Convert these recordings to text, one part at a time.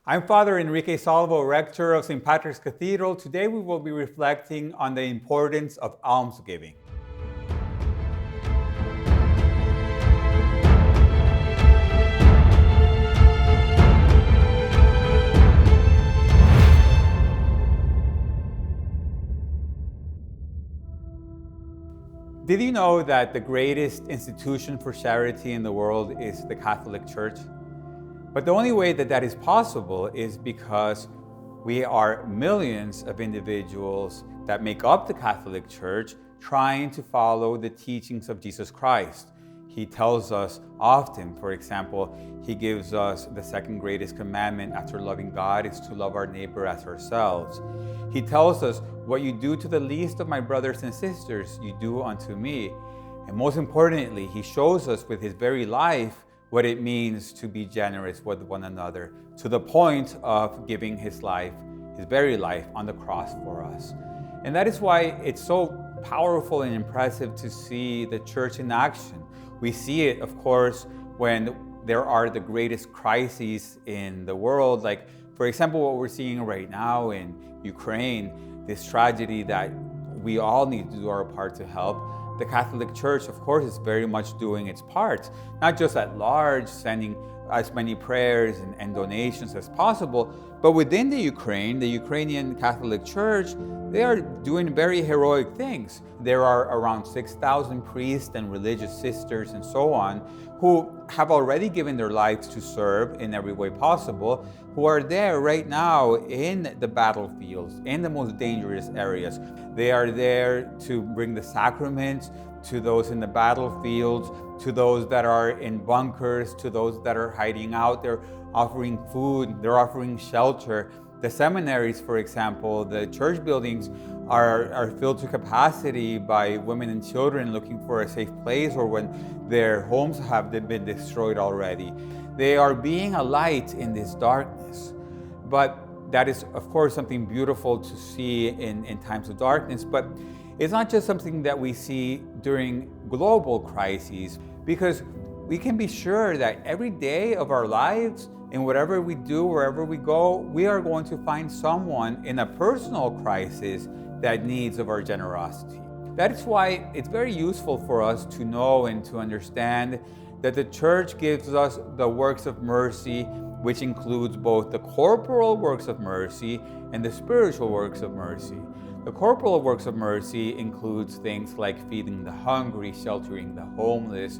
I'm Father Enrique Salvo, Rector of St. Patrick's Cathedral. Today we will be reflecting on the importance of almsgiving. Did you know that the greatest institution for charity in the world is the Catholic Church? But the only way that that is possible is because we are millions of individuals that make up the Catholic Church trying to follow the teachings of Jesus Christ. He tells us often, for example, he gives us the second greatest commandment after loving God is to love our neighbor as ourselves. He tells us, what you do to the least of my brothers and sisters, you do unto me. And most importantly, he shows us with his very life what it means to be generous with one another, to the point of giving his life, his very life, on the cross for us. And that is why it's so powerful and impressive to see the church in action. We see it, of course, when there are the greatest crises in the world, like, for example, what we're seeing right now in Ukraine, this tragedy that we all need to do our part to help. The Catholic Church, of course, is very much doing its part, not just at large, sending as many prayers and donations as possible, but within the Ukrainian Catholic Church, they are doing very heroic things. There are around 6,000 priests and religious sisters and so on who have already given their lives to serve in every way possible, who are there right now in the battlefields, in the most dangerous areas. They are there to bring the sacraments to those in the battlefields, to those that are in bunkers, to those that are hiding out. They're offering food, they're offering shelter. The seminaries, for example, the church buildings are filled to capacity by women and children looking for a safe place, or when their homes have been destroyed already. They are being a light in this darkness. But that is, of course, something beautiful to see in times of darkness, but it's not just something that we see during global crises, because we can be sure that every day of our lives, in whatever we do, wherever we go, we are going to find someone in a personal crisis that needs of our generosity. That is why it's very useful for us to know and to understand that the Church gives us the works of mercy, which includes both the corporal works of mercy and the spiritual works of mercy. The corporal works of mercy includes things like feeding the hungry, sheltering the homeless,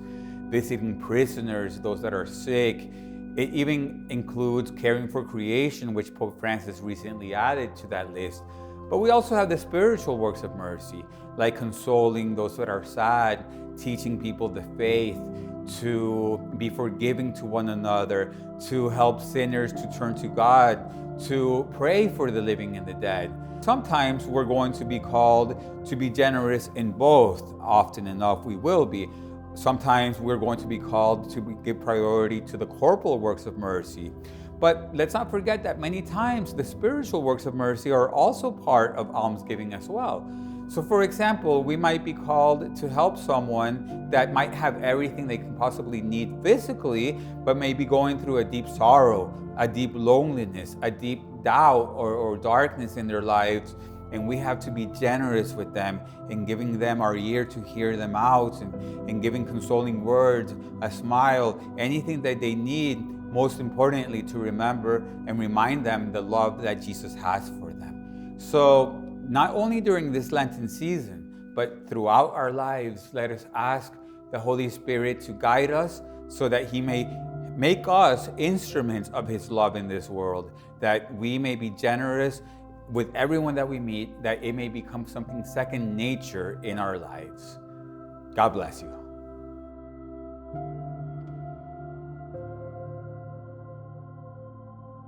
visiting prisoners, those that are sick. It even includes caring for creation, which Pope Francis recently added to that list. But we also have the spiritual works of mercy, like consoling those that are sad, teaching people the faith, to be forgiving to one another, to help sinners to turn to God, to pray for the living and the dead. Sometimes we're going to be called to be generous in both. Often enough we will be. Sometimes we're going to be called to give priority to the corporal works of mercy. But let's not forget that many times the spiritual works of mercy are also part of almsgiving as well. So for example, we might be called to help someone that might have everything they can possibly need physically, but may be going through a deep sorrow, a deep loneliness, a deep doubt or darkness in their lives. And we have to be generous with them in giving them our ear to hear them out, and giving consoling words, a smile, anything that they need, most importantly, to remember and remind them the love that Jesus has for them. So not only during this Lenten season, but throughout our lives, let us ask the Holy Spirit to guide us so that He may make us instruments of His love in this world, that we may be generous with everyone that we meet, that it may become something second nature in our lives. God bless you.